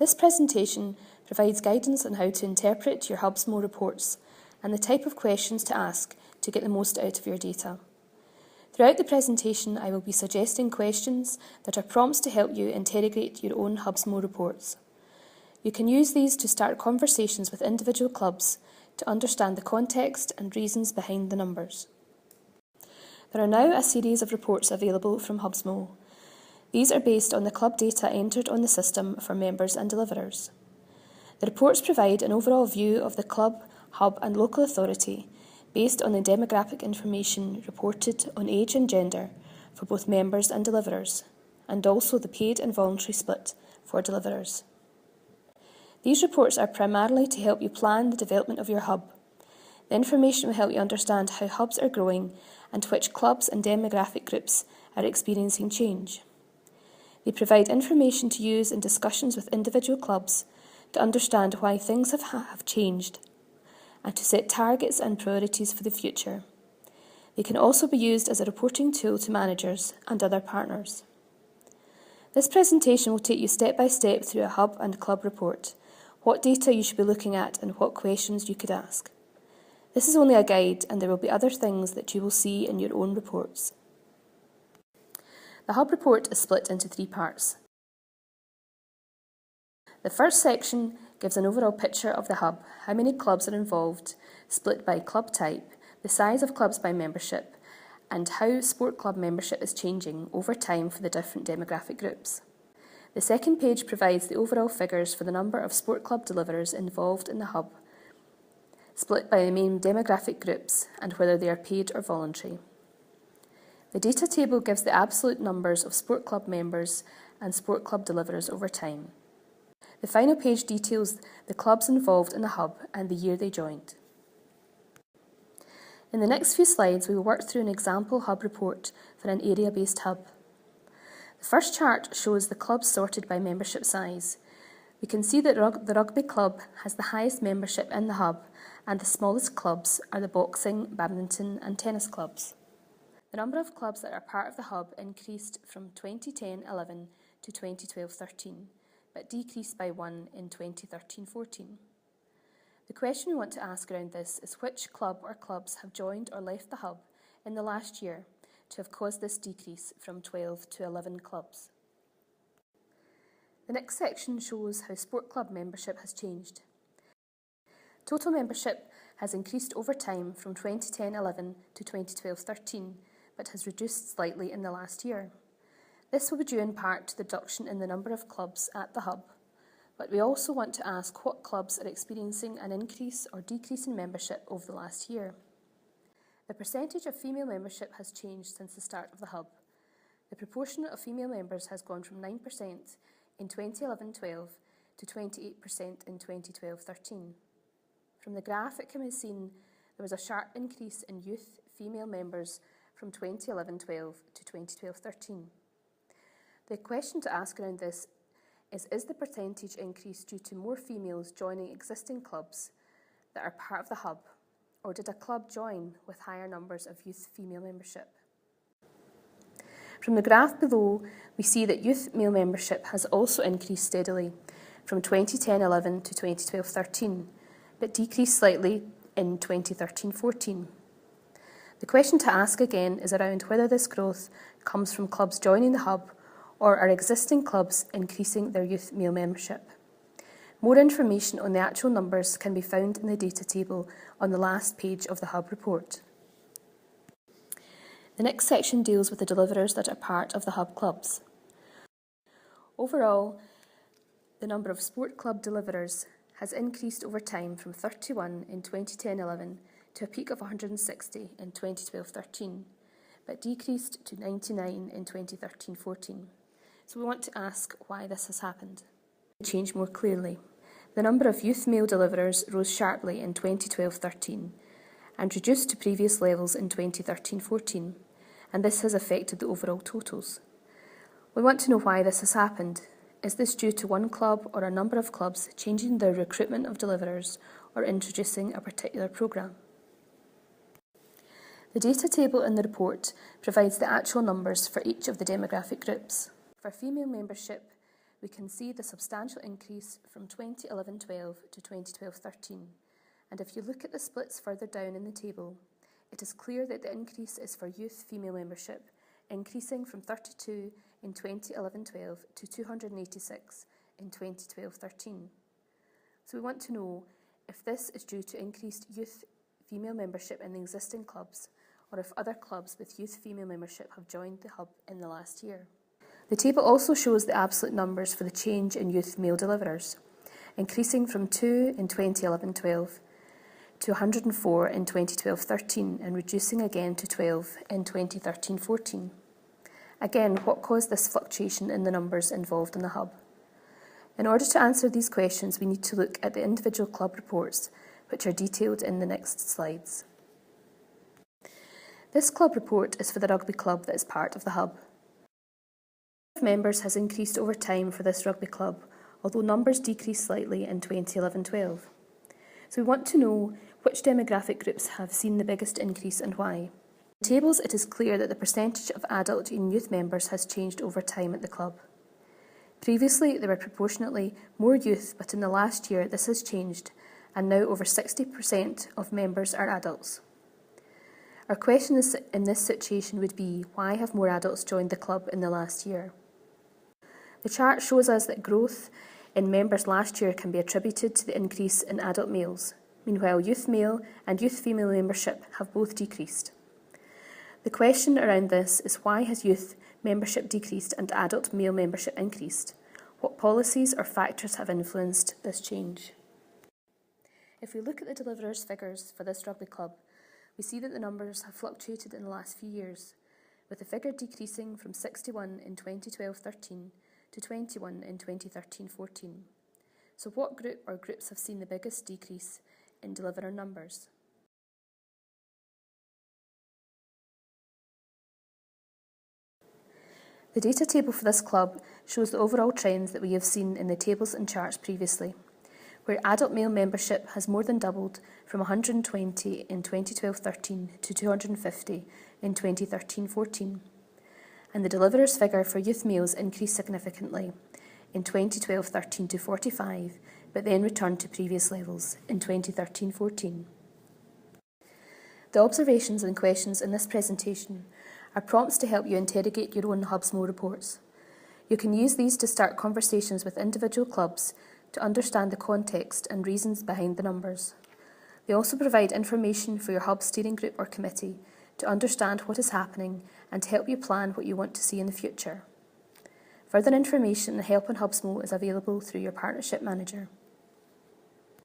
This presentation provides guidance on how to interpret your HUBSMO reports and the type of questions to ask to get the most out of your data. Throughout the presentation, I will be suggesting questions that are prompts to help you interrogate your own HUBSMO reports. You can use these to start conversations with individual clubs to understand the context and reasons behind the numbers. There are now a series of reports available from HUBSMO. These are based on the club data entered on the system for members and deliverers. The reports provide an overall view of the club, hub and local authority based on the demographic information reported on age and gender for both members and deliverers, and also the paid and voluntary split for deliverers. These reports are primarily to help you plan the development of your hub. The information will help you understand how hubs are growing and which clubs and demographic groups are experiencing change. They provide information to use in discussions with individual clubs to understand why things have changed and to set targets and priorities for the future. They can also be used as a reporting tool to managers and other partners. This presentation will take you step by step through a hub and club report, what data you should be looking at and what questions you could ask. This is only a guide and there will be other things that you will see in your own reports. The hub report is split into 3 parts. The first section gives an overall picture of the hub, how many clubs are involved, split by club type, the size of clubs by membership, and how sport club membership is changing over time for the different demographic groups. The second page provides the overall figures for the number of sport club deliverers involved in the hub, split by the main demographic groups and whether they are paid or voluntary. The data table gives the absolute numbers of sport club members and sport club deliverers over time. The final page details the clubs involved in the hub and the year they joined. In the next few slides, we will work through an example hub report for an area-based hub. The first chart shows the clubs sorted by membership size. We can see that the rugby club has the highest membership in the hub, and the smallest clubs are the boxing, badminton and tennis clubs. The number of clubs that are part of the hub increased from 2010-11 to 2012-13, but decreased by 1 in 2013-14. The question we want to ask around this is which club or clubs have joined or left the hub in the last year to have caused this decrease from 12 to 11 clubs. The next section shows how sport club membership has changed. Total membership has increased over time from 2010-11 to 2012-13, but has reduced slightly in the last year. This will be due in part to the reduction in the number of clubs at the hub, but we also want to ask what clubs are experiencing an increase or decrease in membership over the last year. The percentage of female membership has changed since the start of the hub. The proportion of female members has gone from 9% in 2011-12 to 28% in 2012-13. From the graph, it can be seen there was a sharp increase in youth female members from 2011-12 to 2012-13. The question to ask around this is the percentage increase due to more females joining existing clubs that are part of the hub, or did a club join with higher numbers of youth female membership? From the graph below, we see that youth male membership has also increased steadily from 2010-11 to 2012-13, but decreased slightly in 2013-14. The question to ask again is around whether this growth comes from clubs joining the hub or are existing clubs increasing their youth male membership. More information on the actual numbers can be found in the data table on the last page of the hub report. The next section deals with the deliverers that are part of the hub clubs. Overall, the number of sport club deliverers has increased over time from 31 in 2010-11 to a peak of 160 in 2012-13, but decreased to 99 in 2013-14. So we want to ask why this has happened. To change more clearly, the number of youth male deliverers rose sharply in 2012-13 and reduced to previous levels in 2013-14, and this has affected the overall totals. We want to know why this has happened. Is this due to one club or a number of clubs changing their recruitment of deliverers or introducing a particular programme? The data table in the report provides the actual numbers for each of the demographic groups. For female membership, we can see the substantial increase from 2011-12 to 2012-13, and if you look at the splits further down in the table, it is clear that the increase is for youth female membership, increasing from 32 in 2011-12 to 286 in 2012-13. So we want to know if this is due to increased youth female membership in the existing clubs, or if other clubs with youth female membership have joined the hub in the last year. The table also shows the absolute numbers for the change in youth male deliverers, increasing from 2 in 2011-12 to 104 in 2012-13 and reducing again to 12 in 2013-14. Again, what caused this fluctuation in the numbers involved in the hub? In order to answer these questions, we need to look at the individual club reports, which are detailed in the next slides. This club report is for the rugby club that is part of the hub. The number of members has increased over time for this rugby club, although numbers decreased slightly in 2011-12. So we want to know which demographic groups have seen the biggest increase and why. In the tables, it is clear that the percentage of adult and youth members has changed over time at the club. Previously, there were proportionately more youth, but in the last year this has changed, and now over 60% of members are adults. Our question in this situation would be, why have more adults joined the club in the last year? The chart shows us that growth in members last year can be attributed to the increase in adult males. Meanwhile, youth male and youth female membership have both decreased. The question around this is, why has youth membership decreased and adult male membership increased? What policies or factors have influenced this change? If we look at the deliverers' figures for this rugby club, we see that the numbers have fluctuated in the last few years, with the figure decreasing from 61 in 2012-13 to 21 in 2013-14. So what group or groups have seen the biggest decrease in deliverer numbers? The data table for this club shows the overall trends that we have seen in the tables and charts previously, where adult male membership has more than doubled from 120 in 2012-13 to 250 in 2013-14. And the deliverers figure for youth males increased significantly in 2012-13 to 45, but then returned to previous levels in 2013-14. The observations and questions in this presentation are prompts to help you interrogate your own HUBSMO reports. You can use these to start conversations with individual clubs to understand the context and reasons behind the numbers. They also provide information for your hub steering group or committee to understand what is happening and to help you plan what you want to see in the future. Further information and help on HUBSMO is available through your partnership manager.